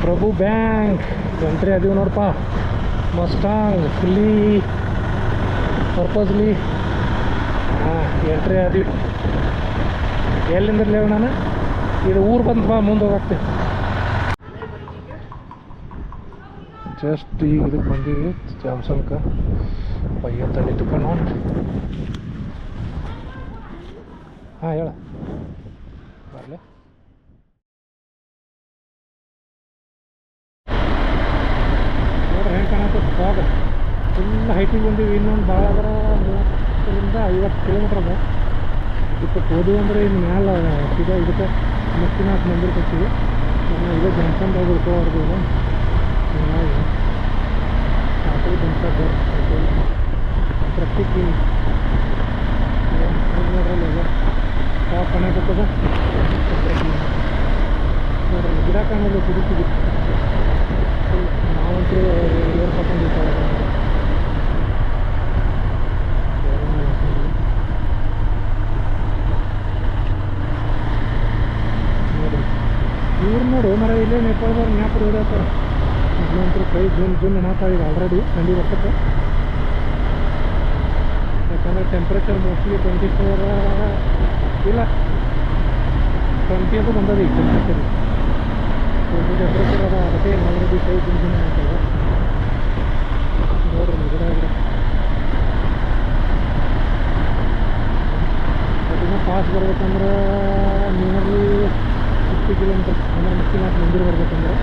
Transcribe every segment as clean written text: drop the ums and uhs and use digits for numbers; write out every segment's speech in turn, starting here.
ಪ್ರಭು bank entry ಅದೀವಿ ನೋಡಪ್ಪ. ಮಸ್ಟಾಂಗ್ fully purposely entry ಅದೀವಿ. ಎಲ್ಲಿಂದಲೇ ನಾನು ಇದು ಊರು ಬಂದು ಬಾ ಮುಂದೆ ಹೋಗ್ತೀವಿ. ಜಸ್ಟ್ ಈಗ ಇದಕ್ಕೆ ಬಂದೀವಿ ಜಾಮ್ಸನ್ಗೆ. ಪಯ್ಯ ತಡಿತಪ್ಪ ನೋಡಿ. ಹಾಂ ಹೇಳ ಬರಲೇ. ನೋಡ್ರಿ ಹೆಂಗೆ ಕಾಣತ್ತೆ ಫಾಗ್. ಫುಲ್ ಹೈಟಿಗೆ ಬಂದೀವಿ. ಇನ್ನೊಂದು ಭಾಳ ಅಂದ್ರೆ 30-50 ಕಿಲೋಮೀಟ್ರ್ ಅದ. ಇದಕ್ಕೆ ಹೋದ್ವಿ ಅಂದರೆ ಇನ್ನು ಮ್ಯಾಲೆ ಸೀದಾ ಇದಕ್ಕೆ ಮುಕ್ತಿನಾಥ್ ಮಂದಿರ ಕೊಡ್ತೀವಿ. ಇದೇ ಜಂಕ್ಷನ್ದಾಗ ಉಳ್ಕೊಬಾರ್ದು. ಹೀಗಾಗಿ ಆಟೋ ಜಂಕ್ಷನ್ ಟ್ರಫಿಕ್ ನೋಡ್ರಲ್ಲ ಸ್ಟಾಪ್ ಕಾಣಕತ್ತದ. ನೋಡ್ರಿ ಗಿಡ ಕಾಣೋದು ಕುಡಿತೀವಿ. ನಾವಂತೂ ಏರ್ ತಗೊಂಡಿರ್ತಾವೆ. ನೋಡ್ರಿ ಇವ್ರು ನೋಡು ಮರ ಇಲ್ಲೇ ನೇಪಾಳದವ್ರು ಮ್ಯಾಪ್ ಹೊಡ್ಯಾತಾರೆ. ಇನ್ನೊಂದು ಕೈ ಜೂನ್ ಅನ್ನತ್ತಾವ. ಈಗ ಆಲ್ರೆಡಿ ಥಂಡಿ ಬರ್ತದೆ. ಯಾಕಂದರೆ ಟೆಂಪ್ರೇಚರ್ ಮೋಸ್ಟ್ಲಿ 24 ಇಲ್ಲ 20 ಅದು ಬಂದದ. ಈಗ ಟೆಂಪ್ರೇಚರ್ ಅದ. ಅದಕ್ಕೆ ಆಲ್ರೆಡಿ ಕೈ ಜೂನ್ ಆಗ್ತದೆ. ನೋಡ್ರಿ ಗಿಡ ಅದನ್ನ ಪಾಸ್ ಬರ್ಬೇಕಂದ್ರೆ ನಿಯರ್ಲಿ 50 ಕಿಲೋಮೀಟರ್ ಅಂದರೆ ಮುಕ್ತಿನಾಥ್ ಮಂದಿರ ಬರ್ಬೇಕಂದ್ರೆ.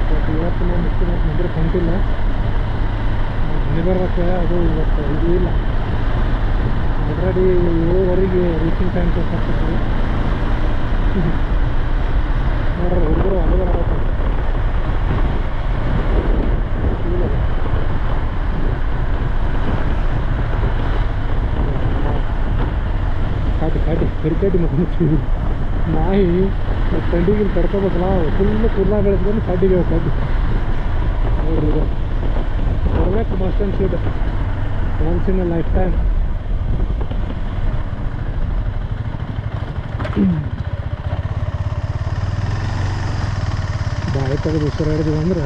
ಬಟ್ ಇವತ್ತು ನಾವು ಮುಕ್ತಿನಾಥ್ ಮಂದಿರ ಹೊಂಟಿಲ್ಲ. ಮನೆ ಬರ್ಬೇಕು. ಅದು ಇವತ್ತು ಇದು ಇಲ್ಲ. ಆಲ್ರೆಡಿ 7:15 ರೀಚಿಂಗ್ ಟೈಮ್ ತೋರಿಸ್ತಿದ್ವಿ. ನೋಡ್ರಿ ಹುಡುಗರು ಅಲ್ಲಿಗೆ ಬರಬೇಕು. ಕಾಟಿ ಕ್ರಿಕೆಟ್ ಮುಗಿಸ್ತೀವಿ. ನಾಯಿ ಥಂಡಿಗೆ ತಡ್ಕೋಬೇಕಲ್ಲ. ಫುಲ್ಲು ಕುರ್ಲಾ ಬೆಳೆಸ್ಕೊಂಡು ಕಡ್ಡಿಗೆ ಕಡ್ಡಿ. ನೋಡ್ರಿ ಇದು ಬರ್ಬೇಕು must and should once in a life time. ಬಾಯಿ ತೆಗೆದು ಉಸಿರಾಡಿದ್ವಿ ಅಂದ್ರೆ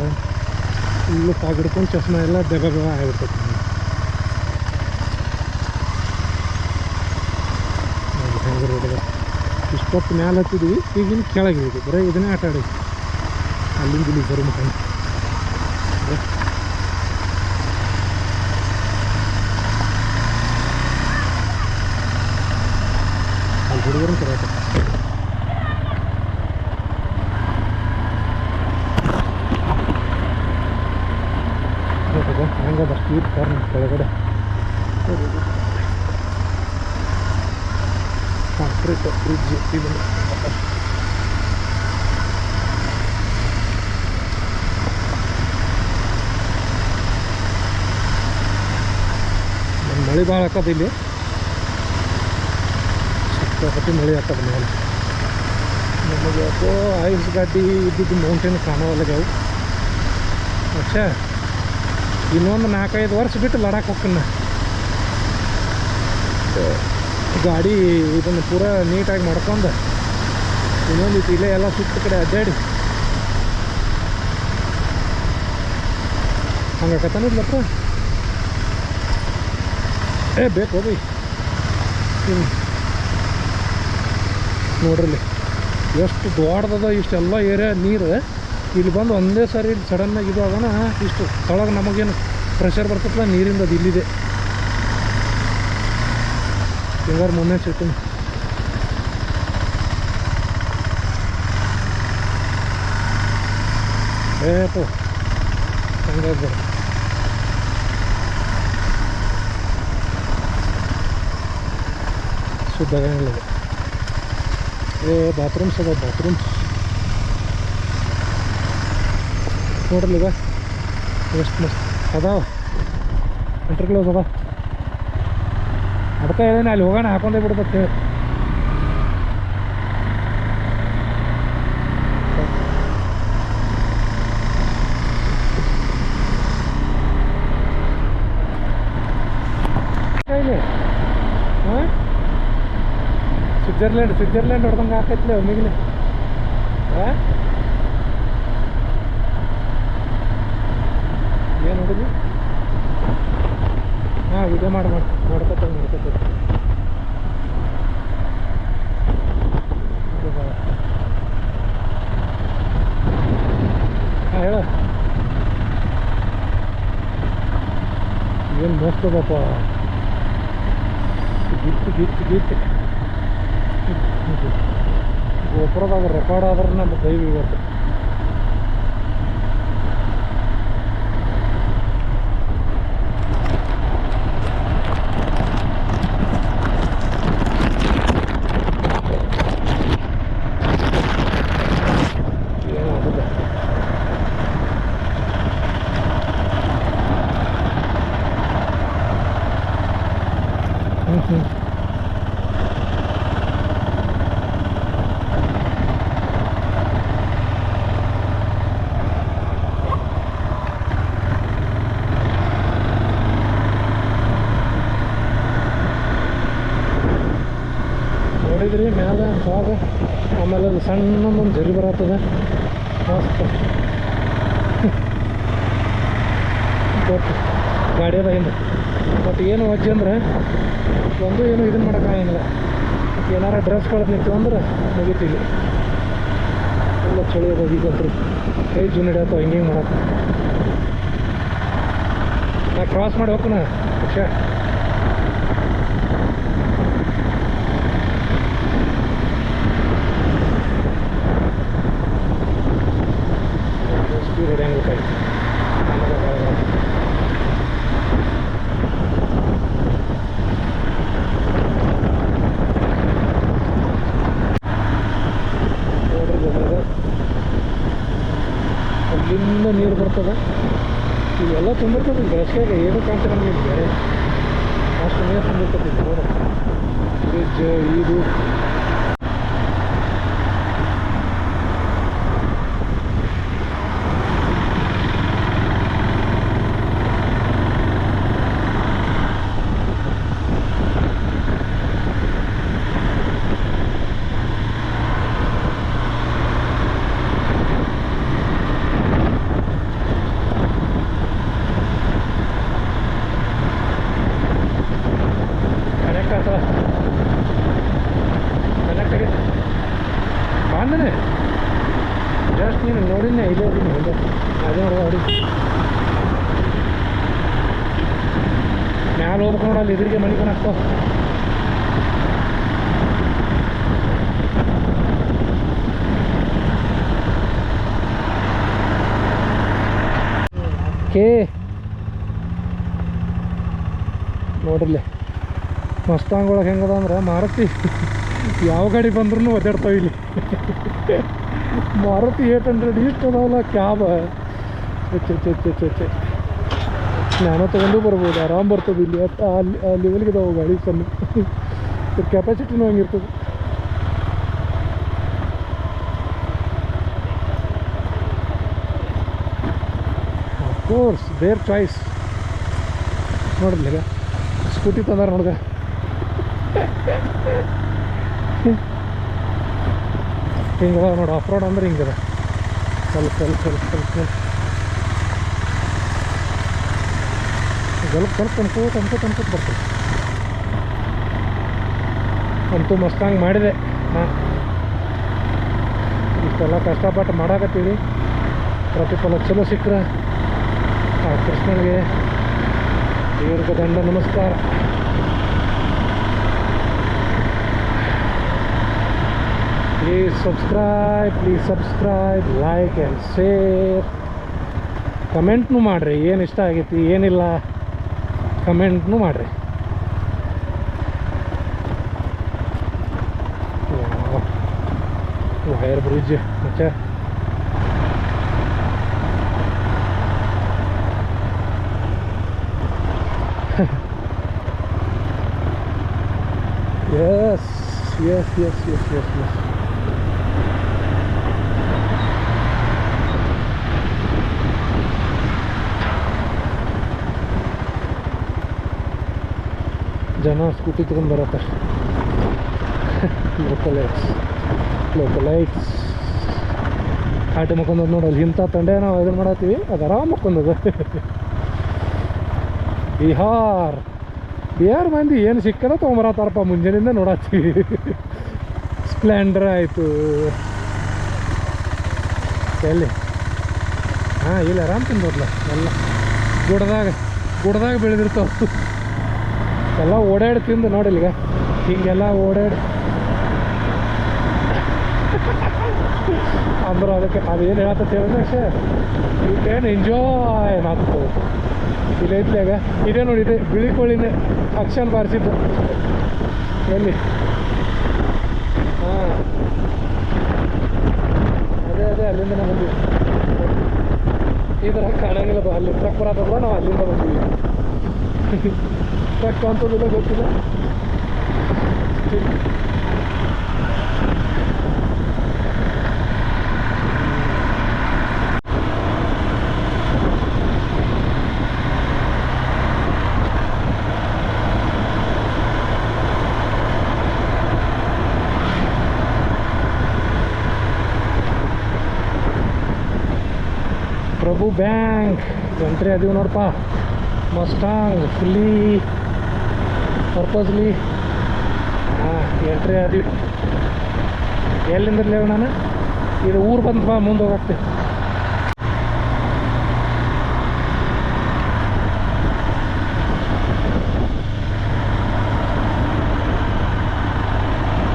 ಫುಲ್ಲು ಫಾಗ್ ಹಿಡ್ಕೊಂಡು ಚಸ್ಮಾ ಎಲ್ಲ ಬೆಗ ಆಗಿಬಿಡ್ತೈತೆ. ಹೆಂಗೆ ರೋಡ್ ಇಷ್ಟೊತ್ತು ಮ್ಯಾಲೆ ಹತ್ತಿದ್ವಿ. ಈಗಿನ ಕೆಳಗಿದ್ವಿ. ಬರೀ ಇದನ್ನೇ ಆಟ ಆಡಿದ್ವಿ. ಅಲ್ಲಿಂದ ಇಲ್ಲಿ ಬರೋ ಮುಖ ಅಲ್ಲಿ ಹುಡುಗರನ್ನು ಕರೆಯತ್ತೆ. ಹಂಗದ ಸ್ಟ್ರೀಟ್ ಕಾರ್ನ್ ಕೆಳಗಡೆ ಕಾಂಕ್ರೀಟ್ ಬ್ರಿಡ್ಜ್. ಇದು ಮಳೆ ಭಾಳ ಹಾಕದ. ಇಲ್ಲಿ ಸಿಕ್ಕಾಪಟ್ಟಿ ಮಳೆ ಹಾಕದ ಮೇಲೆ. ನಮಗೆ ಯಾಕೋ ಐಸ್ ಗಾಡಿ ಇದ್ದಿದ್ದು ಮೌಂಟೇನ್ ಕಾಣೋವಲ್ಲಾಗ್ಯಾವು. ಅಚ್ಚಾ ಇನ್ನೊಂದು 4-5 ವರ್ಷ ಬಿಟ್ಟು ಲಡಾಖ್ ಹೋಗ್ತೀನಿ. ಗಾಡಿ ಇದನ್ನು ಪೂರಾ ನೀಟಾಗಿ ಮಾಡ್ಕೊಂಡು ಇನ್ನೊಂದು ಇಲ್ಲೇ ಎಲ್ಲ ಸುತ್ತ ಕಡೆ ಅಡ್ಡಾಡಿ ಹಂಗಾಕತ್ತಾನಿದ್ಲಪ್ಪ. ಬೇಕು ಬೈ. ನೋಡ್ರಿ ಎಷ್ಟು ದೊಡ್ಡದ ಇಷ್ಟೆಲ್ಲ ಏರಿಯಾ ನೀರು. ಇಲ್ಲಿ ಬಂದು ಒಂದೇ ಸಾರಿ ಇಲ್ಲಿ ಸಡನ್ನಾಗಿ ಇದು ಆಗೋಣ ಇಷ್ಟು ತೊಳಗೆ ನಮಗೇನು ಪ್ರೆಷರ್ ಬರ್ತಲ್ಲ ನೀರಿಂದ. ಅದು ಇಲ್ಲಿದೆ ಹಿಂಗಾರು ಮೊನ್ನೆ ಸಿಗ್ತೀನಿ. ಏಪೋ ಹಂಗಾಗ ಶುದ್ಧ ಆಗಂಗಿಲ್ಲ. ಬಾತ್ರೂಮ್ಸ್ ಅದ. ಬಾತ್ರೂಮ್ಸ್ ನೋಡ್ರಿ ಈಗ ಎಷ್ಟು ಮಸ್ತ್ ಅದಾವ. ಎಂಟ್ರಿ ಕ್ಲೋಸ್ ಅದ. ಅದಕ್ಕೆ ಹೇಳೇನೆ ಅಲ್ಲಿ ಹೋಗೋಣ ಹಾಕೊಂಡೇ ಬಿಡ್ಬೇಕು. ಹಾಂ ಸ್ವಿಟ್ಜರ್ಲ್ಯಾಂಡ್ ಹೊಡೆದಂಗೆ ಹಾಕೈತ್ಲೆ ಒಮ್ಮಿಗೆ. ಹಾಂ ನೋಡಿದ್ವಿ. ಹಾಂ, ವಿಡಿಯೋ ಮಾಡ್ಕೊತ ಹಾಂ ಹೇಳ. ಏನು ಮಸ್ತ್ ಅದಪ್ಪ, ಗಿತ್ತು ಗೋಪುರದಾಗ ರೆಕಾರ್ಡ್ ಆದ್ರೆ ನಮ್ಮ ದೈವ ಇವತ್ತು. ನೋಡಿದ್ರಿ ಮ್ಯಾಲ ಫಾಗ, ಆಮೇಲೆ ಅದು ಸಣ್ಣದೊಂದು ಜರಿ ಬರತ್ತದ ಮಸ್ತ್. ಬಟ್ ಗಾಡಿ ಅದ ಹಿಂದೆ. ಬಟ್ ಏನು ವಜ್ಜೆ ಅಂದ್ರೆ ಒಂದು ಏನು ಇದನ್ನು ಮಾಡೋಕ್ಕಾಗಂಗಿಲ್ಲ. ಏನಾರ ಡ್ರೆಸ್ ಕಳೆದು ನಿಂತು ಅಂದ್ರೆ ಮುಗಿತಿಲ್ಲ. ಎಲ್ಲ ಚಳಿ ಅದ ಈಗಂತ್ರು. ಕೈ ಜೂನ್ ಹಿಡಿಯತ್ತವ ಹಿಂಗೆ ಮಾಡಕ್ಕೆ. ನಾ ಕ್ರಾಸ್ ಮಾಡಿ ಹೋಗ್ತಾನ ಪಕ್ಷ. ಸ್ಪೀಡ್ ಹೊಡೆಯಂಗೆ ಕೈ ಅಲ್ಲಿಂದ ನೀರು ಬರ್ತದೆ. ಇವೆಲ್ಲ ತುಂಬಿರ್ತದೆ ಬೇಸಿಗೆಗೆ, ಏನು ಕಾಣ್ತೀರ ನಮಗೆ ಬೇರೆ ಅಷ್ಟು ನೀರು ತುಂಬಿರ್ತದೆ. ನೋಡ ಫ್ರಿಜ್ ಇದು ಬಾಂಧನೆ ಜಸ್ಟ್ ನೀನು ನೋಡಿನೇ ಇಲ್ಲೇ ಇದೀನಿ ಒಂದೇ ಅದೇ ನೋಡ ಹೊಡಿ ಮ್ಯಾಲೆ ಹೋಗ್ಬೇಕು ನೋಡಲ್ಲಿ ಎದುರಿಗೆ ಮನೆ ಕಾಣಿಸ್ತಾವ. ಕೆ ನೋಡ್ರಿಲ್ಲ ಮಸ್ತಾಂಗ್ ಒಳಗೆ ಹೆಂಗದ ಅಂದ್ರೆ ಮಾರುತಿ ಯಾವ ಗಾಡಿ ಬಂದ್ರೂ ಒದ್ದಾಡ್ತಾವೆ ಇಲ್ಲಿ. ಮಾರುತಿ 800 ಇಷ್ಟು ಅದಾವಲ್ಲ ಕ್ಯಾಬ್. ಚೆ ನಾನು ತೊಗೊಂಡು ಬರ್ಬೋದು, ಆರಾಮ್ ಬರ್ತದೆ ಇಲ್ಲಿ. ಅಲ್ಲಿ ಆ ಲೆವೆಲ್ಗೆ ಇದಾವೆ ಗಾಡಿ ಸಣ್ಣ ಕೆಪಾಸಿಟಿನೂ ಹಂಗಿರ್ತದೆ. Course their choice. ನೋಡ್ರಿಲ್ಲ ಸ್ಕೂಟಿ ತಂದಾರ ನೋಡ್ಗ. ಹಿಂಗದ ನೋಡಿ, ಆಫ್ ರೋಡ್ ಅಂದ್ರೆ ಹಿಂಗದ. ಸ್ವಲ್ಪ ಅನ್ಕೋತ ಬರ್ತದೆ. ಅಂತೂ ಮಸ್ತಾಂಗ್ ಮಾಡಿದೆ ಹಾಂ. ಇಷ್ಟೆಲ್ಲ ಕಷ್ಟಪಟ್ಟು ಮಾಡಾಕತ್ತೀವಿ, ಪ್ರತಿಫಲ ಚಲೋ ಸಿಕ್ಕರೆ ಆ ಕೃಷ್ಣನಿಗೆ ದೇವ್ರಿಗೆ ದಂಡ ನಮಸ್ಕಾರ. Please subscribe, like and share. ಕಮೆಂಟ್ನು ಮಾಡಿರಿ, ಏನು ಇಷ್ಟ ಆಗೈತಿ ಏನಿಲ್ಲ ಕಮೆಂಟ್ನು ಮಾಡಿರಿ. ವೈರ್ ಬ್ರಿಡ್ಜ್ ಮತ್ತೆ yes. ಜನ ಸ್ಕೂಟಿ ತಗೊಂಡು ಬರತ್ತೆ. ಲೋಕಲೈಟ್ಸ್ ಆಟ ಮಕ್ಕೊಂಡದ್ ನೋಡಲ್ಲಿ ಇಂಥ ತಂಡೆ ನಾವು ಇದನ್ನು ಮಾಡತ್ತೀವಿ, ಅದು ಆರಾಮ್ ಮಕ್ಕೊಂಡದ. ಬಿಹಾರ್ ಮಂದಿ ಏನು ಸಿಕ್ಕದ ತೊಗೊಂಬರತ್ತಾರಪ್ಪ ಮುಂಜಾನೆಯಿಂದ ನೋಡತ್ತೀವಿ. ಸ್ಪ್ಲೆಂಡರ್ ಆಯಿತು ಎಲ್ಲಿ ಹಾಂ ಇಲ್ಲ ಆರಾಮ್ ತಿನ್ಬೋದಲ್ಲ ಎಲ್ಲ ಗುಡ್ದಾಗ ಬೆಳೆದಿರ್ತಾವೆ ಎಲ್ಲ ಓಡಾಡಿ ತಿಂದು ನೋಡಿಲ್ಗ ಹಿಂಗೆಲ್ಲ ಓಡಾಡಿ ಅಂದ್ರೆ ಅದಕ್ಕೆ ಅದೇನು ಹೇಳ್ತೈತೆ ಹೇಳಿದ್ರೆ ಯು ಕ್ಯಾನ್ ಎಂಜಾಯ್ ಏನಾಗ್ತದೆ ಇಲ್ಲಿ ಐತ್ಲಾಗ ಇದೇ ನೋಡಿ ಇದೆ ಬಿಳಿ ಕೋಳಿನೇ ಅಕ್ಷನ್ ಬಾರಿಸಿದ್ದು ಎಲ್ಲಿ ಹಾಂ ಅದೇ ಅಲ್ಲಿಂದ ಬಂದ್ವಿ ಈ ಥರ ಕಾಣಂಗಿಲ್ಲ ಅಲ್ಲಿ ಟ್ರಕ್ ಬರೋದಲ್ಲ ನಾವು ಅಲ್ಲಿಂದ ಬಂದ್ವಿ ಟ್ರಕ್ ಅಂತದಿಲ್ಲ ಗೊತ್ತಿಲ್ಲ ಪ್ರಭು ಬ್ಯಾಂಕ್ ಎಂಟ್ರಿ ಅದೀವಿ ನೋಡಪ್ಪ ಮಸ್ಟಾಂಗ್ ಫುಲ್ಲಿ ಪರ್ಪಸ್ಲಿ ಹಾಂ ಎಂಟ್ರಿ ಅದೀವಿ ಎಲ್ಲಿಂದಲೇ ನಾನು ಇದು ಊರು ಬಂದು ಬಾ ಮುಂದೆ ಹೋಗ್ತೀವಿ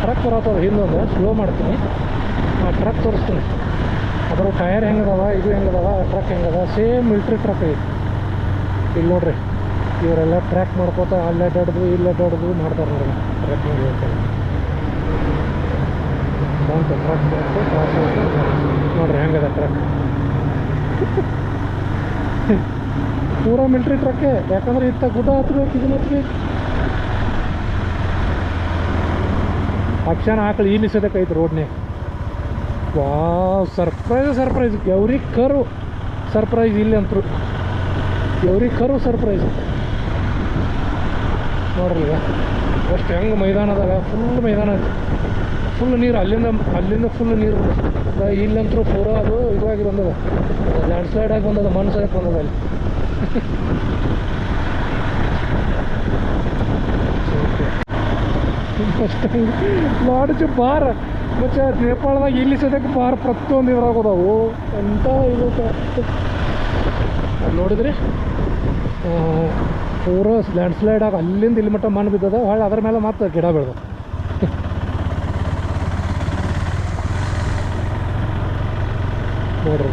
ಟ್ರಕ್ ಬರತ್ತವ್ರು ಹಿಂದೊಂದು ಸ್ಲೋ ಮಾಡ್ತೀನಿ ಟ್ರಕ್ ತೋರಿಸ್ತೀನಿ ಅದ್ರ ಟಯರ್ ಹೆಂಗದವ ಇದು ಹೆಂಗದವ ಟ್ರಕ್ ಹೆಂಗದ ಸೇಮ್ ಮಿಲ್ಟ್ರಿ ಟ್ರಕ್ ಐತಿ ಇಲ್ಲಿ ನೋಡ್ರಿ ಇವರೆಲ್ಲ ಟ್ರ್ಯಾಕ್ ಮಾಡ್ಕೋತ ಅಲ್ಲೇ ಅಡ್ಡಾಡ್ದು ಇಲ್ಲೇ ಅಡ್ಡಾಡ್ದು ಮಾಡ್ತಾರೆ ನೋಡ್ರಿ ಟ್ರಕ್ ಮಾಡಿ ಹೇಳ್ತಾರೆ ಬಂತು ಟ್ರಕ್ ಬಂತು ನೋಡ್ರಿ ಹೆಂಗದ ಟ್ರಕ್ ಪೂರಾ ಮಿಲ್ಟ್ರಿ ಟ್ರಕ್ಕೆ ಯಾಕಂದ್ರೆ ಇತ್ತ ಗುಡ್ಡ ಹತ್ಬೇಕು ಇದನ್ನ ಹತ್ಬೇಕು ಅಕ್ಷಣ ಆಕಳು ಈ ನಿಸದಕ್ಕೈತೆ ರೋಡ್ನೇ ವಾವ್ ಸರ್ಪ್ರೈಸ್ ಎವ್ರಿ ಕರು ಸರ್ಪ್ರೈಸ್ ಇಲ್ಲಿ ಅಂತರು ಎವ್ರಿ ಕರು ಸರ್ಪ್ರೈಸ್ ನೋಡ್ರಿ ಈಗ ಅಷ್ಟು ಹೆಂಗೆ ಮೈದಾನದಾಗ ಫುಲ್ ಮೈದಾನ ಐತಿ ಫುಲ್ ನೀರು ಅಲ್ಲಿಂದ ಫುಲ್ ನೀರು ಇಲ್ಲಂತರೂ ಪೂರಾ ಅದು ಇದಾಗಿ ಬಂದದ ಲ್ಯಾಂಡ್ ಸ್ಲೈಡ್ ಆಗಿ ಬಂದದ ಮಣ್ಣು ಸೈಡ್ ಬಂದದ ಅಲ್ಲಿ ಲಾಡ್ಜ್ ಬಾರ್ ಮತ್ತು ನೇಪಾಳದಾಗ ಇಲ್ಲಿ ಸದ್ಯಕ್ಕೆ ಬಾರ್ ಪ್ರತಿಯೊಂದು ಇದ್ರಾಗೋದವು ಎಂಥ ಇದು ನೋಡಿದ್ರಿ ಪೂರಾ ಲ್ಯಾಂಡ್ ಸ್ಲೈಡ್ ಆಗಿ ಅಲ್ಲಿಂದ ಇಲ್ಲಿ ಮಟ್ಟ ಮಣ್ಣು ಬಿದ್ದದ ಹೊಳ್ಳಿ ಅದ್ರ ಮೇಲೆ ಮತ್ತೆ ಗಿಡ ಬೆಳೆದ ನೋಡ್ರಿ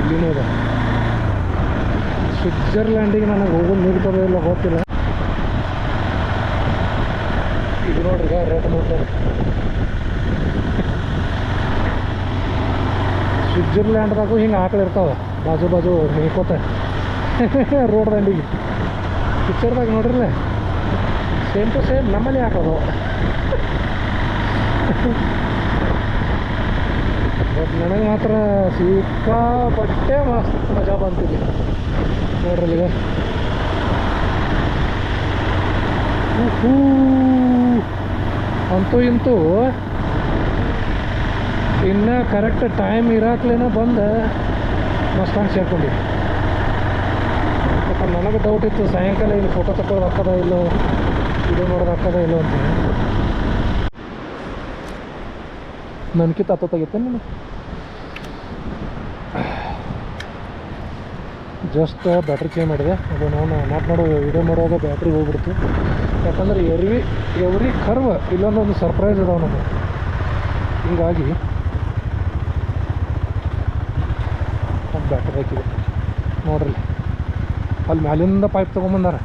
ಇಲ್ಲಿನೂ ಇದೆ ಸ್ವಿಟ್ಜರ್ಲ್ಯಾಂಡಿಗೆ ನನಗೆ ಹೋಗೋದು ನೀಡ್ತದೆ ಇಲ್ಲ ಗೊತ್ತಿಲ್ಲ ಇದು ನೋಡ್ರಿ ರೆಡ್ ಮೌಂಟೇನ್ ಸ್ವಿಟ್ಜರ್ಲ್ಯಾಂಡ್ದಾಗೂ ಹಿಂಗೆ ಆಕಳು ಇರ್ತಾವೆ ಬಾಜು ಮೇಯ್ಕೋತ ರೋಡ್ ದಂಡಿಗೆ ಪಿಕ್ಚರ್ದಾಗ ನೋಡ್ರಿಲ್ಲ ಸೇಮ್ ಟು ಸೇಮ್ ನಮ್ಮಲ್ಲಿ ಹಾಕೋದು ಬಟ್ ನನಗೆ ಮಾತ್ರ ಸಿಕ್ಕಾಪಟ್ಟೆ ಮಸ್ತ್ ಮಜಾ ಬಂತಿದೆ ನೋಡ್ರಿ ಈಗ ಅಂತೂ ಇಂತೂ ಇನ್ನು ಕರೆಕ್ಟ್ ಟೈಮ್ ಇರಾಕ್ಲೇನ ಬಂದು ಮಸ್ತಾಗಿ ಸೇರ್ಕೊಂಡಿವಿ ಯಾಕಂದ್ರೆ ನನಗೆ ಡೌಟ್ ಇತ್ತು ಸಾಯಂಕಾಲ ಇಲ್ಲಿ ಫೋಟೋ ತಗೊಳ್ಳೋದು ಹಾಕದ ಇಲ್ಲೋ ಇದು ನೋಡೋದು ಹಾಕದ ಇಲ್ಲೋ ಅಂತ ನನಗಿಂತ ಹತ್ತತ್ತಾಗಿತ್ತೆ ನೀನು ಜಸ್ಟ್ ಬ್ಯಾಟ್ರಿ ಚೇಂಜ್ ಮಾಡಿದೆ ಅದು ನಾನು ಮಾತನಾಡೋ ವಿಡಿಯೋ ಮಾಡುವಾಗ ಬ್ಯಾಟ್ರಿ ಹೋಗ್ಬಿಡ್ತು ಯಾಕಂದ್ರೆ ಎವ್ರಿ ಕರ್ವ್ ಇಲ್ಲೊಂದೊಂದು ಸರ್ಪ್ರೈಸ್ ಅದಾವ ನಮಗೆ ಹಿಂಗಾಗಿ ಒಂದು ಬ್ಯಾಟ್ರಿ ಹಾಕಿದೆ ನೋಡ್ರಿ ಅಲ್ಲಿ ಮ್ಯಾಲಿಂದ ಪೈಪ್ ತೊಗೊಂಬಂದಾರ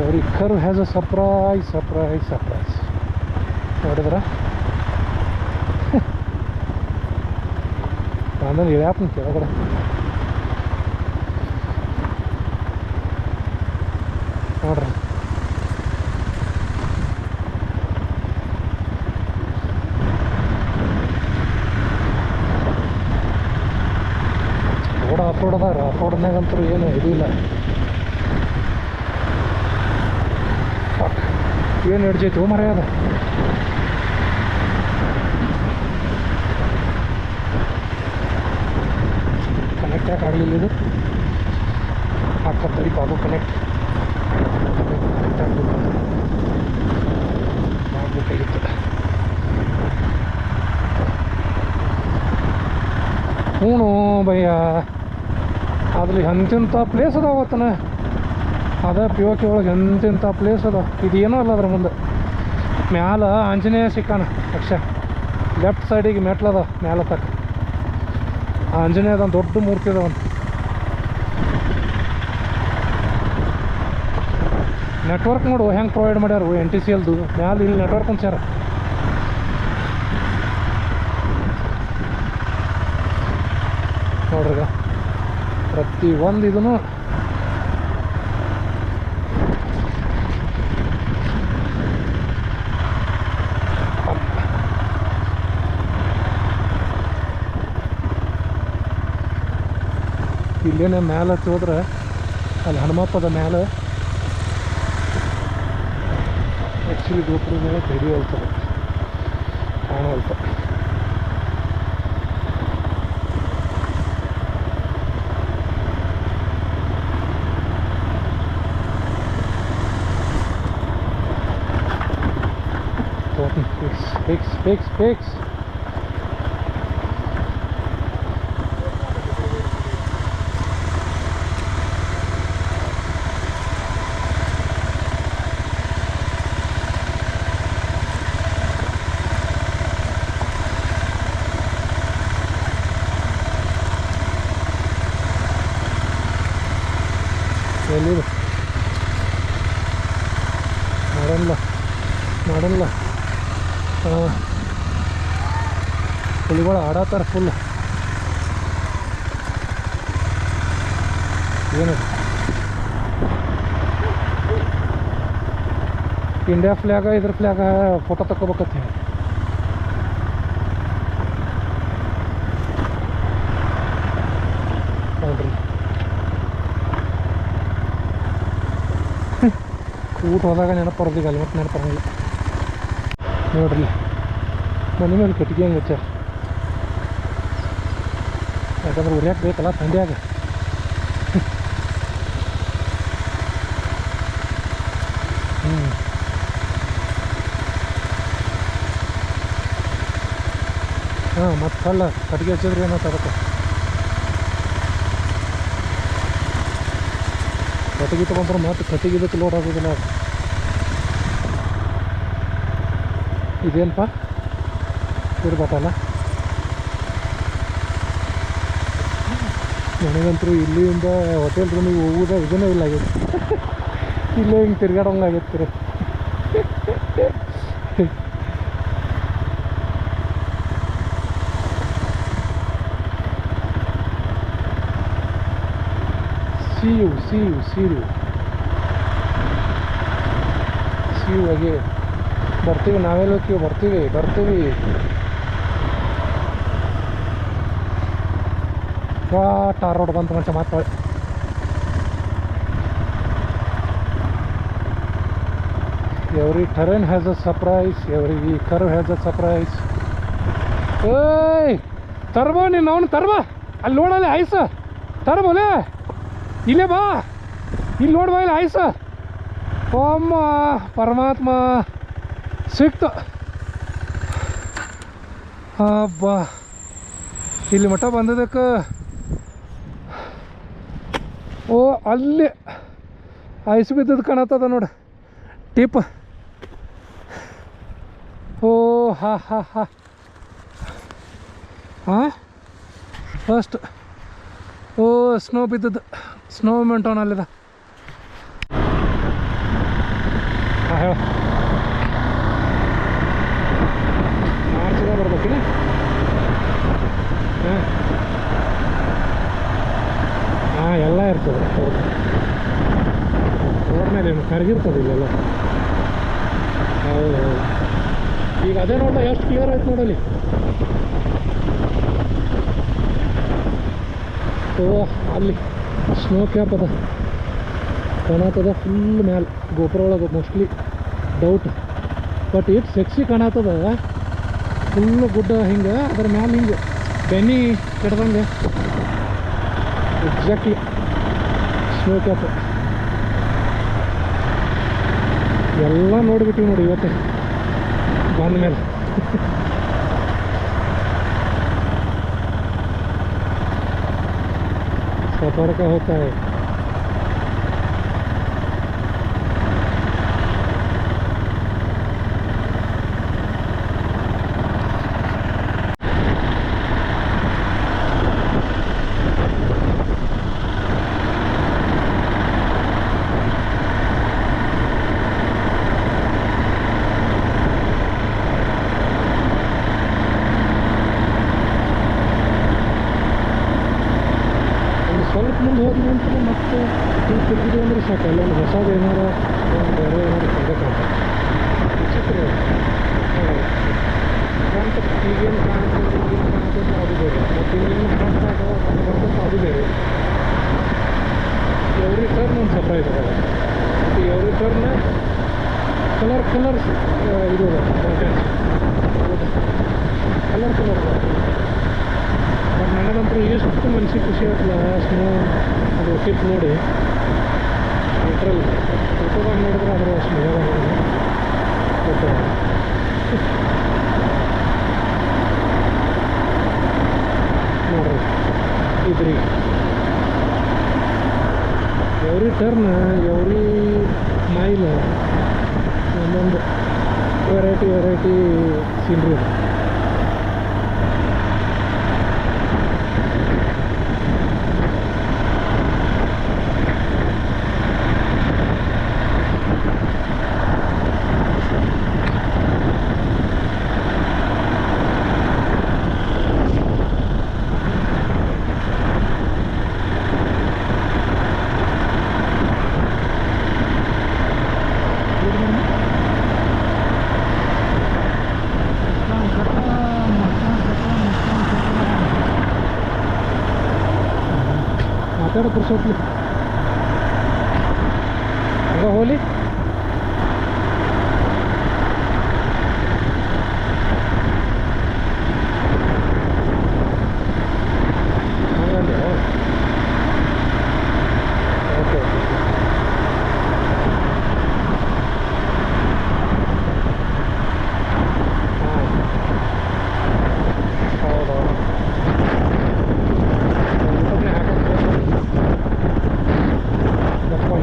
every curve has a surprise ನೋಡಿದ್ರ ನಾನು ಇಳ್ಯಾಪನ ಕೆಳಗಡೆ ನೋಡ್ರಿ ರೋಡ್ ಆಫ್ ರೋಡ್ ಅದ ಆಫ್ ರೋಡ್ನಾಗಂತೂ ಏನು ಇದು ಇಲ್ಲ ಏನು ಹಿಡ್ಜೈತು ಮರ ಅದ ಕನೆಕ್ಟ್ ಯಾಕೆ ಆಗಲಿಲ್ಲ ಇದು ಹಾಕತ್ತರಿ ಬಾಬು ಕನೆಕ್ಟ್ ಮಾಡಬೇಕಾಗಿತ್ತು. ಹ್ಞೂ ಭಯ್ಯ ಅದ್ರಲ್ಲಿ ಎಂತೆಂಥ ಪ್ಲೇಸ್ ಅದಾವತ್ತನ ಅದ ಪಿ ಓ ಕೆ ಒಳಗೆ ಎಂತೆಂಥ ಪ್ಲೇಸ್ ಅದ. ಇದೇನೂ ಅಲ್ಲ ಅದ್ರ ಮುಂದೆ ಮ್ಯಾಲ ಆಂಜನೇಯ ಸಿಕ್ಕಾನ ಅಕ್ಷ ಲೆಫ್ಟ್ ಸೈಡಿಗೆ ಮೆಟ್ಲದ ಮ್ಯಾಲ ತಕ್ಕ ಆಂಜನೇಯದ ಒಂದು ದೊಡ್ಡ ಮೂರ್ತಿ ಅದ. ಒಂದು ನೆಟ್ವರ್ಕ್ ನೋಡು ಹೆಂಗೆ ಪ್ರೊವೈಡ್ ಮಾಡ್ಯಾರ NTCLದು ಮ್ಯಾಲ ಇಲ್ಲಿ ನೆಟ್ವರ್ಕ್ ಕುಂಚಾರ. ನೋಡ್ರಿಗ ಪ್ರತಿ ಒಂದು ಇದನ್ನು ಇಲ್ಲೇನೆ ಮ್ಯಾಲೆ ಹತ್ತಿ ಹೋದ್ರೆ ಅಲ್ಲಿ ಹನುಮಪ್ಪದ ಮ್ಯಾಲೆ ಆ್ಯಕ್ಚುಲಿ ಗೋಪುರ ಮೇಲೆ ತೆರೆಯುವಲ್ತದೆ ಕಾಣುವಲ್ತ. Fix. ಎಲ್ಲಿದೆ ಮಾಡಲ್ಲ ಹುಲಿಗಳು ಆಡತ್ತಾರ ಫುಲ್. ಏನದು ಇಂಡಿಯಾ ಫ್ಲ್ಯಾಗ ಇದ್ರ ಫ್ಲ್ಯಾಗ ಫೋಟೋ ತಗೋಬೇಕತ್ತಿ. ನೋಡ್ರಿ ಊಟ ಹೋದಾಗ ನೆನಪರೋದೀಗ ಅಲ್ಲಿ ಮತ್ತೆ ನೆನಪರಂಗಿಲ್ಲ. ನೋಡ್ರಿ ಮನೆ ಮೇಲೆ ಕಟ್ಟಿಗೆ ಹಂಗೆ ಹಚ್ಚಾರ, ಯಾಕಂದ್ರೆ ಉರಿಯಾಕೆ ಬೇಕಲ್ಲ ಥಂಡಿಯಾಗ. ಹಾಂ ಮತ್ತು ಕಲ್ಲ ಕಟ್ಟಿಗೆ ಹಚ್ಚಿದ್ರೆ ಏನಾಯ್ತು ಅದಕ್ಕೆ ಕಟ್ಟಿಗೆ ತೊಗೊಂಡ್ರೆ ಮತ್ತು ಕಟ್ಟಿಗೆ ಇದಕ್ಕೆ ಲೋಡ್ ಆಗೋದಿಲ್ಲ. ಇದೇನಪ್ಪ ಇರ್ಬೇಕಲ್ಲ. ನನಗಂತೂ ಇಲ್ಲಿಂದ ಹೋಟೆಲ್ ರೂಮಿಗೆ ಹೋಗೋದೇ ಇದನ್ನೇ ಇಲ್ಲ ಆಗೈತೆ. ಇಲ್ಲೇ ಹಿಂಗೆ ತಿರ್ಗಾಡೋಂಗೆ ಆಗೈತೆ. See you again. ಬರ್ತೀವಿ, ನಾವೆಲ್ಲ ಹೋಗ್ತೀವಿ, ಬರ್ತೀವಿ. ಟಾರ್ ರೋಡ್ ಬಂತು ಮನುಷ್ಯ ಮಾತಾಡಿ. Every turn has a surprise, every curve has a surprise. ಏಯ್ ತರ್ಬೋ ನೀನು ಅವನು ತರ್ಬ, ಅಲ್ಲಿ ನೋಡಲ್ಲಿ ಆಯ್ಸ ತರ್ಬೋಲೆ, ಇಲ್ಲೇ ಬಾ, ಇಲ್ಲಿ ನೋಡ್ಬಾ, ಇಲ್ಲಿ ಆಯ್ಸ. ಓಮ್ಮ ಪರಮಾತ್ಮ ಸಿಕ್ತು. ಹಬ್ಬ ಇಲ್ಲಿ ಮಠ ಬಂದದಕ್ಕೆ ಓ ಅಲ್ಲಿ ಐಸ್ ಬಿದ್ದದ್ದು ಕಾಣತ್ತದ ನೋಡಿ ಟಿಪ್. ಓ ಹಾ ಫಸ್ಟ್ ಓ ಸ್ನೋ ಬಿದ್ದದ್ದು, ಸ್ನೋ ಮೆಂಟೋನ್ ಅಲ್ಲಿದ. ಹಾಂ ಹೇಳ ಮಾರ್ಚ್ದಾಗ ಬರ್ಬೇಕಿಲ್ಲ. ಹಾಂ ಎಲ್ಲ ಇರ್ತದೆ ರೋಡ್ ಮೇಲೆ ಏನು ಕರಗಿರ್ತದೆ ಇಲ್ಲೆಲ್ಲ. ಹೌದು ಈಗ ಅದೇ ನೋಡ ಎಷ್ಟು ಕ್ಲಿಯರ್ ಆಯ್ತು ನೋಡಲಿ. ಓ ಅಲ್ಲಿ ಸ್ನೋ ಕ್ಯಾಪ್ ಅದ ಕಾಣತ್ತದ ಫುಲ್ ಮ್ಯಾಲೆ ಗೋಪುರ ಒಳಗೆ ಮೋಸ್ಟ್ಲಿ ಡೌಟ್, ಬಟ್ ಎಷ್ಟು ಸೆಕ್ಸಿ ಕಾಣತ್ತದ. ಫುಲ್ಲು ಗುಡ್ಡ ಹಿಂಗೆ ಅದ್ರ ಮ್ಯಾಲೆ ಹಿಂಗೆ ಬೆನ್ನಿ ಕೆಡ್ದಂಗೆ ಎಕ್ಸಾಕ್ಟ್ಲಿ ಸ್ನೋ ಕ್ಯಾಪ್ ಎಲ್ಲ ನೋಡಿಬಿಟ್ಟಿವಿ ನೋಡಿ ಇವತ್ತೇ ಬಂದ ಮೇಲೆ. सफर का होता है. ಸ್ವಲ್ಪ ಮುಂದೆ ಹೋದ ನಂತರ ಮತ್ತೆ ತಿರುಗಿದೆ ಅಂದರೆ ಸಾಕು, ಅಲ್ಲೊಂದು ಹೊಸದು ಏನಾರು ಒಂದು ಬೇರೆ ಏನಾರು ಸಿಗಬೇಕಂತ ವಿಚಿತ್ರ ಈಗೇನು ಕಾಣ್ತದೆ ಅದು ಬೇರೆ, ಮತ್ತು ಇನ್ನೇನು ಕಾಣ್ತಾಗ ಬರ್ತದೆ ಅದು ಬೇರೆ. ಎವ್ರಿ ಟರ್ನ್ ಒಂದು ಸರ್ಪ್ರೈಸ್ ಅದ. ಮತ್ತು ಎವ್ರಿ ಟರ್ನ್ ಕಲರ್ಸ್ ಇದು ಮೌಂಟೇನ್ಸ್ ಕಲರ್ ಬಟ್ ನನಗಂತೂ ಎಷ್ಟು ಮನಸ್ಸಿಗೆ ಖುಷಿ ಆಗ್ತಲ್ಲ ಸ್ನೋ ಅದು ಟಿಪ್ ನೋಡಿ. ಲಿಟ್ರಲ್ ಫೋಟೋದಾಗ ನೋಡಿದ್ರೆ ಅದರ ಅಷ್ಟು ನಿಜ ನೋಡ್ರಿ ಇದ್ರಿ ಎವ್ರಿ ಟರ್ನ್ ಎವ್ರಿ ಮೈಲ್ ಒಂದೊಂದು ವೆರೈಟಿ ಸೀನ್ರಿ ಅದು. ಮಾತಾಡೋ ಪುರ್ಸೋತ್ಲಿ ಹಂಗ ಹೋಲಿ. ಹಂಗಂದ್ರೆ ಓಕೆ ಹಾಂ ಹೌದೌದು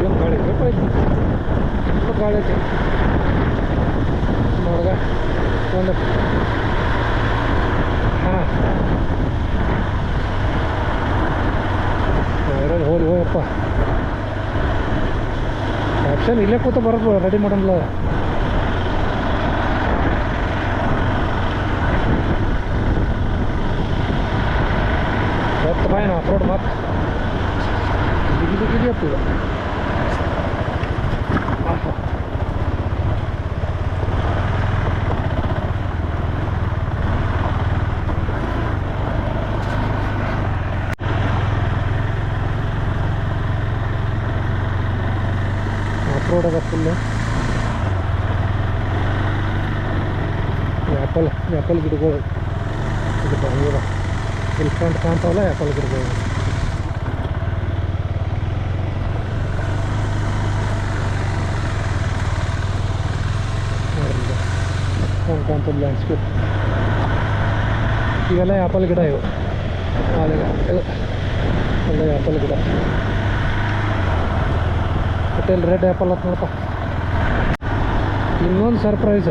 ಏನು ಗಾಳಿ ಬೇಕಾಯ್ತು, ತುಂಬ ಗಾಳಿ ಐತಿ ನೋಡ್ದ ಒಂದು. ಹಾಂ ಇರೋದು ಹೋಯಪ್ಪ ಆಪ್ಷನ್ ಇಲ್ಲೇ ಕೂತ ಬರೋದು ರೆಡಿ ಮಾಡಲ್ಲ. ಹೊತ್ತು ಬಾಯ್ ಆಫ್ ರೋಡ್ ಮತ್ತೆ ದಿಗಿ ಹತ್ತಿದ. ಆಫ್ ರೋಡ್ ಅದ ಫುಲ್ಲು. ಆ್ಯಪಲ್ ಗಿಡಗಳು ಇದಕ್ಕೆ ಹಂಗಿದ ಇಲ್ಲಿ ಫ್ರಂಟ್ ಕಾಣ್ತಾವಲ್ಲ ಆ್ಯಪಲ್ ಗಿಡಗಳು. ಕಾಣ್ತದ ಲ್ಯಾಂಡ್ಸ್ಕೇಪ್ ಇವೆಲ್ಲ ಆ್ಯಪಲ್ ಗಿಡ ಇವು. ಎಲ್ಲ ಆ್ಯಪಲ್ ಗಿಡ ಮತ್ತೆ ಇಲ್ಲಿ ರೆಡ್ ಆ್ಯಪಲ್ ಅಂತ ನೋಡಪ್ಪ. ಇನ್ನೊಂದು ಸರ್ಪ್ರೈಸ್,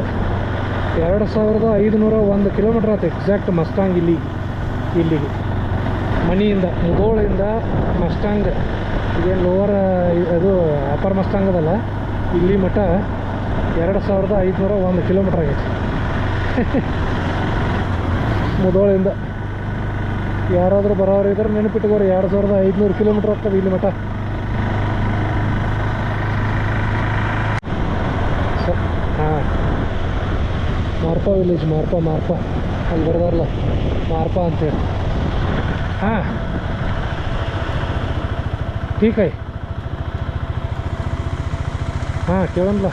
2501 ಕಿಲೋಮೀಟ್ರ್ ಆಯ್ತು ಎಕ್ಸಾಕ್ಟ್ ಮಸ್ಟಾಂಗ್ ಇಲ್ಲಿಗೆ ಮನೆಯಿಂದ ಮುಗೋಳಿಂದ ಮಸ್ಟಾಂಗ್ ಇದೇನು ಲೋವರ್ ಅದು ಅಪ್ಪರ್ ಮಸ್ಟಾಂಗ್ ಅದಲ್ಲ ಇಲ್ಲಿ ಮಟ್ಟ 2501 ಕಿಲೋಮೀಟ್ರ್ ಆಗೈತೆ ಮುದೋಳಿಂದ. ಯಾರಾದರೂ ಬರೋರು ಇದ್ರೆ ನೆನಪಿಟ್ಕೋರಿ 2500 ಕಿಲೋಮೀಟ್ರ್ ಆಗ್ತದೆ ಇಲ್ಲಿ ಮಟ್ಟ. ಹಾಂ ಮಾರ್ಪಾ ವಿಲೇಜ್ ಮಾರ್ಪಾ ಅಲ್ಲಿ ಬರ್ದಾರಲ್ಲ ಮಾರ್ಪಾ ಅಂತೇಳಿ. ಹಾಂ ಠೀಕ್ ಐ ಹಾಂ ಕೇಳಂದ್ಲ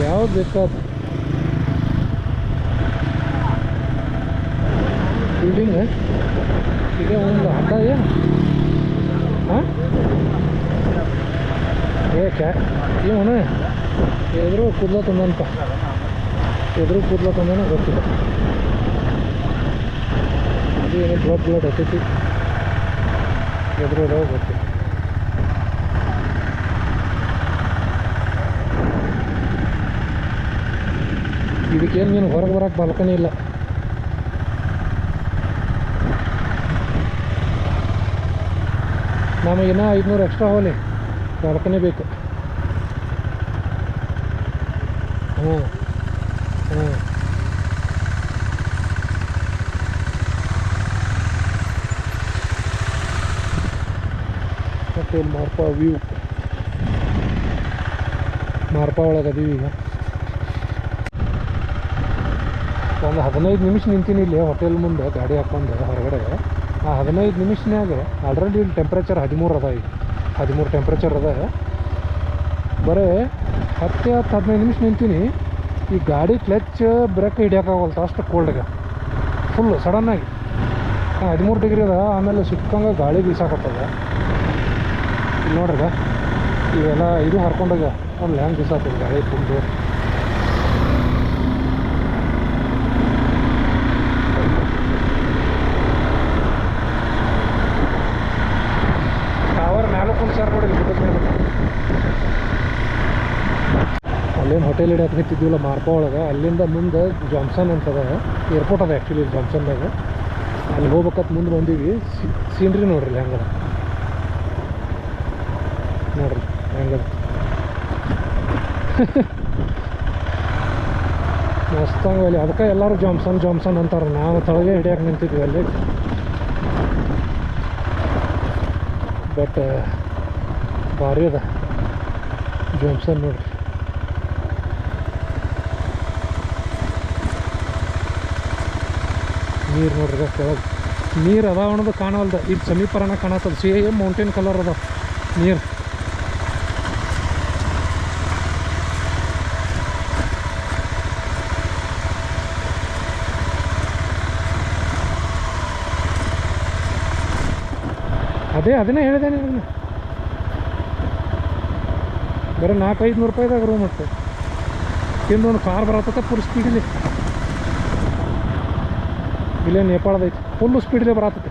ಯಾವ್ದು ಬೇಕಾದ ಬಿಲ್ಡಿಂಗ್ ಈಗ ಒಂದು ಅಡ್ಡ ಏನು ಹಾಂ ಏಕೆ ಇವನು ಎದುರು ಕೂದಲ ತಂದನಪ್ಪ ಎದುರು ಕೂದಲ ತಂದೇನೋ ಗೊತ್ತಿಲ್ಲ ಅದು ಏನೋ ಬ್ಲಡ್ ಹತ್ತೈತಿ ಎದುರು ಇಡೋ ಗೊತ್ತಿಲ್ಲ ಇದಕ್ಕೇನು ನೀನು ಹೊರಗೆ ಬರೋಕ್ಕೆ ಬಾಲ್ಕನಿ ಇಲ್ಲ ನಮಗಿನ್ನ 500 ಎಕ್ಸ್ಟ್ರಾ ಹೋಗಲಿ ಬಾಲ್ಕನಿ ಬೇಕು ಹ್ಞೂ ಹ್ಞೂ ಮತ್ತು ಮಾರ್ಪಾ ವ್ಯೂ ಮಾರ್ಪಾ ಒಳಗೆ ಅದೀವಿ ಈಗ ಒಂದು 15 ನಿಮಿಷ ನಿಂತೀನಿ ಇಲ್ಲಿ ಹೋಟೆಲ್ ಮುಂದೆ ಗಾಡಿ ಹಾಕ್ಕೊಂಡು ಹೊರಗಡೆ ಆ 15 ನಿಮಿಷನ್ಯಾಗ ಆಲ್ರೆಡಿ ಇಲ್ಲಿ ಟೆಂಪ್ರೇಚರ್ 13 ಅದ ಈಗ 13 ಟೆಂಪ್ರೇಚರ್ ಅದ ಬರೀ 10-15 ನಿಮಿಷ ನಿಂತೀನಿ ಈ ಗಾಡಿ ಕ್ಲಚ್ ಬ್ರೇಕ್ ಹಿಡಿಯೋಕ್ಕಾಗಲ್ತ ಅಷ್ಟು ಕೋಲ್ಡ್ಗೆ ಫುಲ್ಲು ಸಡನ್ನಾಗಿ 13 ಡಿಗ್ರಿ ಅದ ಆಮೇಲೆ ಸಿಕ್ಕಂಗೆ ಗಾಳಿ ಬೀಸಾಕತ್ತದ ಇಲ್ಲಿ ನೋಡ್ರಿ ಇವೆಲ್ಲ ಇದು ಹರ್ಕೊಂಡಾಗ ಒಂದು ಹ್ಯಾಂಗೆ ಬೀಸಾಗ್ತದೆ ಗಾಳಿ ಫುಲ್ಲು ಅಲ್ಲೇನು ಹೋಟೆಲ್ ಹಿಡಿಯಕ್ಕೆ ನಿಂತಿದ್ದೀವಲ್ಲ ಮಾರ್ಪಾ ಒಳಗೆ ಅಲ್ಲಿಂದ ಮುಂದೆ ಜಾನ್ಸನ್ ಅಂತದ ಏರ್ಪೋರ್ಟ್ ಅದ ಆ್ಯಕ್ಚುಲಿ ಜಾನ್ಸನ್ದಾಗ ಅಲ್ಲಿ ಹೋಗ್ಬೇಕಂತ ಮುಂದೆ ಬಂದೀವಿ ಸೀನ್ರಿ ನೋಡ್ರಿ ಹೆಂಗದ ನೋಡ್ರಿ ಹೆಂಗದ ಮಸ್ತಂಗ ಅಲ್ಲಿ ಅದಕ್ಕೆ ಎಲ್ಲರೂ ಜಾನ್ಸನ್ ಅಂತಾರೆ ನಾವು ತಳಗೆ ಹಿಡಿಯಕ್ಕೆ ನಿಂತಿದ್ವಿ ಅಲ್ಲಿ ಬಟ್ ಭಾರಿ ಅದ ಜಾನ್ಸನ್ ನೋಡ್ರಿ ನೀರು ನೋಡ್ರಿ ಕೆಳಗೆ ನೀರು ಅದ ಅನ್ನೋದು ಕಾಣವಲ್ದ ಇದು ಸಮೀಪರನ ಕಾಣತ್ತದ ಸೇಮ್ ಮೌಂಟೇನ್ ಕಲರ್ ಅದ ನೀರು ಅದನ್ನೇ ಹೇಳಿದೆ ನಿಮಗೆ ಬರೀ 400-500 ರೂಪಾಯಿದಾಗ ರೂಮ್ ಮತ್ತೆ ಇನ್ನೊಂದು ಕಾರ್ ಬರತ್ತದ ಫುಲ್ ಸ್ಪೀಡಲ್ಲಿ ಇಲ್ಲೇ ನೇಪಾಳದೈತಿ ಫುಲ್ಲು ಸ್ಪೀಡಲ್ಲೇ ಬರತ್ತೈತಿ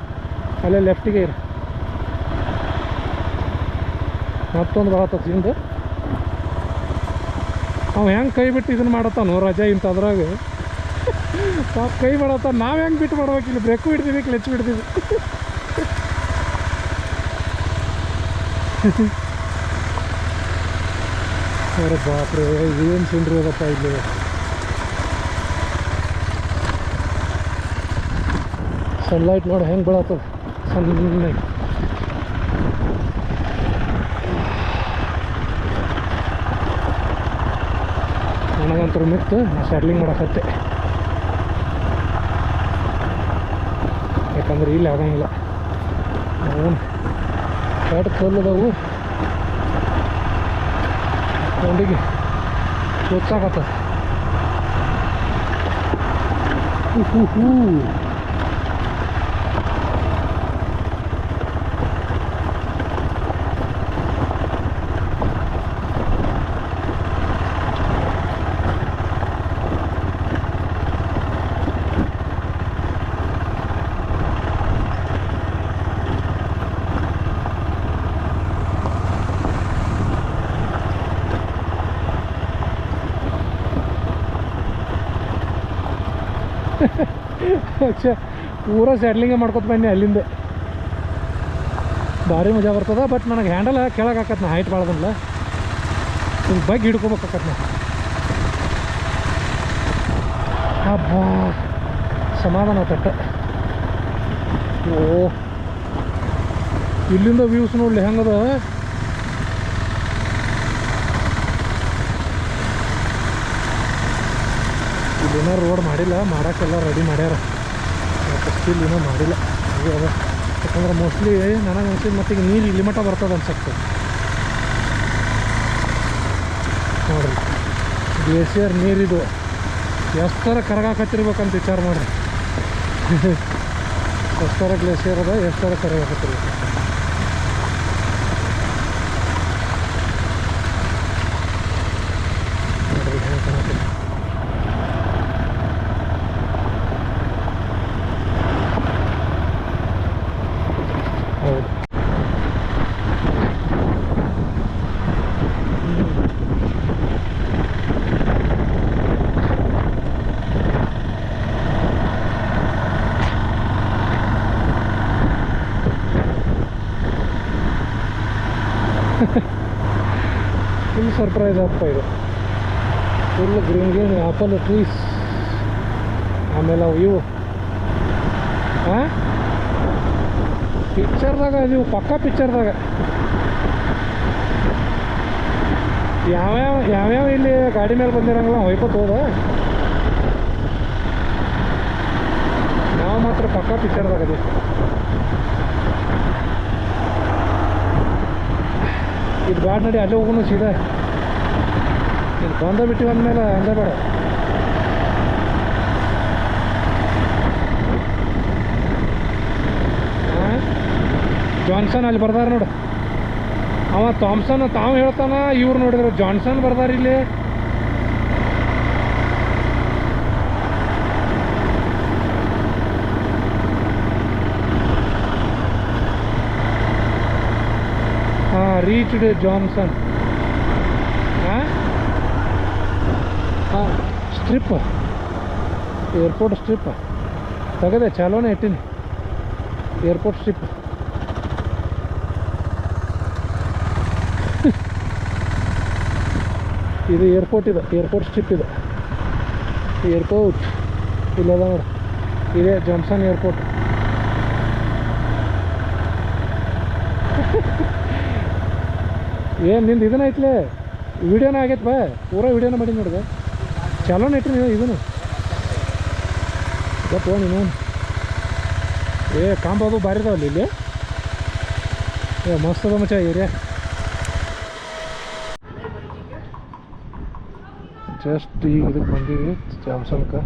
ಅಲ್ಲೇ ಲೆಫ್ಟಿಗೆ ಇರಿ ಮತ್ತೊಂದು ಬರತ್ತದ ಹಿಂದೆ ಅವ ಹೆಂಗೆ ಕೈ ಬಿಟ್ಟು ಇದನ್ನು ಮಾಡತ್ತಾನು ರಜೆ ಇಂಥದ್ರಾಗ ಪಾಪ ಕೈ ಮಾಡತ್ತ ನಾವು ಹೆಂಗೆ ಬಿಟ್ಟು ಮಾಡ್ಬೇಕಿಲ್ಲ ಬ್ರೇಕು ಹಿಡ್ತೀವಿ ಕ್ಲಚ್ ಬಿಡ್ತೀವಿ ಅರೆ ಬಾಪ್ರೆ ಏನು ಸೀನ್ರಿ ಅದಪ್ಪ ಇಲ್ಲಿ ಸನ್ಲೈಟ್ ನೋಡಿ ಹೆಂಗೆ ಬೀಳತ್ತದ ಸಣ್ಣಗೆ ನನಗಂತೂ ಮಿತ್ತು ನಾ ಸ್ಯಾಡ್ಲಿಂಗ್ ಮಾಡಕತ್ತೆ ಯಾಕಂದ್ರೆ ಇಲ್ಲಿ ಆಗಂಗಿಲ್ಲ ಅವನು ಎರಡು ಕಲ್ಲದವು ಕೊಂಡಿಗೆ ಗೊತ್ತಾಗತ್ತ ಹೂ ಪೂರ ಸ್ಯಾಡ್ಲಿಂಗೇ ಮಾಡ್ಕೊತ ಬನ್ನಿ ಅಲ್ಲಿಂದ ಭಾರಿ ಮಜಾ ಬರ್ತದ ಬಟ್ ನನಗೆ ಹ್ಯಾಂಡಲ್ ಕೆಳಗೆ ಹಾಕತ್ ನಾ ಹೈಟ್ ಭಾಳದಲ್ಲ ಹಿಂಗೆ ಬಗ್ಗೆ ಹಿಡ್ಕೊಬೇಕಾಕತ್ ನಾ ಹಬ್ಬ ಸಮಾಧಾನ ತಟ್ಟ ಓ ಇಲ್ಲಿಂದ ವ್ಯೂಸ್ ನೋಡಲಿ ಹೆಂಗದ ಇಲ್ಲೇನೋ ರೋಡ್ ಮಾಡಿಲ್ಲ ಮಾಡೋಕ್ಕೆಲ್ಲ ರೆಡಿ ಮಾಡ್ಯಾರ ಸ್ಟಿಲ್ ಏನೋ ಮಾಡಿಲ್ಲ ಹಾಗೆ ಅದ ಯಾಕಂದ್ರೆ ಮೋಸ್ಟ್ಲಿ ನನಗೆ ಅನ್ಸಿದ್ದು ಮತ್ತೀಗ ನೀರು ಇಲ್ಲಿ ಮಟ್ಟ ಬರ್ತದೆ ಅನ್ಸತ್ತೆ ನೋಡ್ರಿ ಗ್ಲೇಸಿಯರ್ ನೀರಿದು ಎಷ್ಟು ಥರ ಕರಗಾಕತ್ತಿರ್ಬೇಕಂತ ವಿಚಾರ ಮಾಡಿರಿ ಎಷ್ಟರ ಗ್ಲೇಷಿಯರ್ ಅದ ಎಷ್ಟರ ಕರೆ ಆಗತ್ತೆ ರೀ ನೋಡ್ರಿ ಹೆಂಗೆ ಕಾಣತ್ತೆ ಹೌದು ಫುಲ್ ಸರ್ಪ್ರೈಸ್ ಅಪ್ಪ ಇದು ಫುಲ್ ಗ್ರೀನ್ ಆ್ಯಪಲ್ ಟ್ರೀಸ್ ಆಮೇಲೆ ಅವು ಇವು ಹಾಂ ಪಿಕ್ಚರ್ದಾಗ ಇವು ಪಕ್ಕ ಪಿಕ್ಚರ್ದಾಗ ಯಾವ್ಯಾವ ಇಲ್ಲಿ ಗಾಡಿ ಮೇಲೆ ಬಂದಿರಂಗಿಲ್ಲ ಹೊಯ್ಕೋತ ಹೋದ ನಾವು ಮಾತ್ರ ಪಕ್ಕ ಪಿಕ್ಚರ್ದಾಗ ಅದೀವಿ ಇದು ಬ್ಯಾಡ್ ನಡಿ ಅಲ್ಲೇ ಹೋಗೋಣ ಸೀದಾ ಇದು ಬಂದ ಬಿಟ್ಟಿವಿ ಅಂದಮೇಲೆ ಅಂದೇ ಬೇಡ ಹಾಂ ಜಾನ್ಸನ್ ಅಲ್ಲಿ ಬರ್ದಾರ ನೋಡು ಅವ ಥಾಮ್ಸನ್ ತಾವು ಹೇಳ್ತಾನ ಇವ್ರು ನೋಡಿದ್ರು ಜಾನ್ಸನ್ ಬರ್ದಾರ ಇಲ್ಲಿ ಹಾಂ ರೀಚ್ಡ್ ಜಾನ್ಸನ್ ಹಾಂ ಹಾಂ ಸ್ಟ್ರಿಪ್ ಏರ್ಪೋರ್ಟ್ ಸ್ಟ್ರಿಪ್ ತೆಗದೆ ಚಾಲೋನೇ ಇಟ್ಟೀನಿ ಏರ್ಪೋರ್ಟ್ ಸ್ಟ್ರಿಪ್ ಇದು ಏರ್ಪೋರ್ಟ್ ಇದೆ ಏರ್ಪೋರ್ಟ್ ಸ್ಟ್ರಿಪ್ ಇದೆ ಏರ್ಪೋರ್ಟ್ ಇಲ್ಲದ ನೋಡಿ ಇದೇ ಜಾನ್ಸನ್ ಏರ್ಪೋರ್ಟ್ ಏನು ನಿಂದು ಇದನ್ನ ಐತ್ಲೆ ವಿಡಿಯೋನ ಆಗೈತೆ ಬಾ ಪೂರಾ ವಿಡಿಯೋನ ಮಾಡಿ ನೋಡಿದೆ ಚಾಲೋನ ಇಟ್ರಿ ಇದನ್ನು ಗೊತ್ತು ನೀನು ಕಾಂಬದು ಭಾರಿ ಇದಾವಲ್ಲ ಇಲ್ಲಿ ಮಸ್ತ್ ಅದ ಮಚ್ಚ ಏರಿಯಾ ಜಸ್ಟ್ ಈಗ ಇದಕ್ಕೆ ಬಂದೀವಿ ಜಾಮ್ಸನ್ಗೆ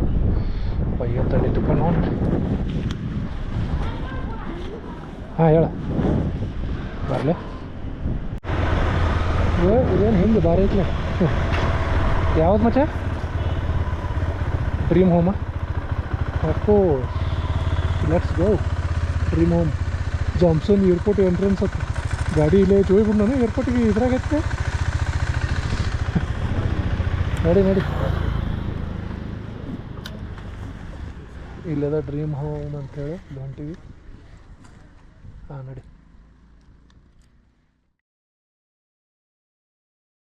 ಪಯ್ಯತ್ತಲ್ಲಿ ಇಟ್ಕೊಂಡು ನೋಡಿ ಹಾಂ ಹೇಳ ಬರಲೇ ಇದೇನು ಹಿಂಗೆ ಭಾರಿ ಐತ್ಲೆ ಯಾವ್ದು ಮಚ್ಚ dream home of course let's go dream home ಜಾಮ್ಸನ್ ಏರ್ಪೋರ್ಟ್ ಎಂಟ್ರೆನ್ಸ್ ಹತ್ತು ಗಾಡಿ ಇಲ್ಲೇ ಹೋಗ್ಬಿಟ್ಟು ನಾನು ಏರ್ಪೋರ್ಟಿಗೆ ಇದ್ರಾಗೈತೆ ನೋಡಿ ಇಲ್ಲದ ಡ್ರೀಮ್ ಹೋಮ್ ಅಂತೇಳಿ ಹೊಂಟಿವಿ ಹಾಂ ನಡಿ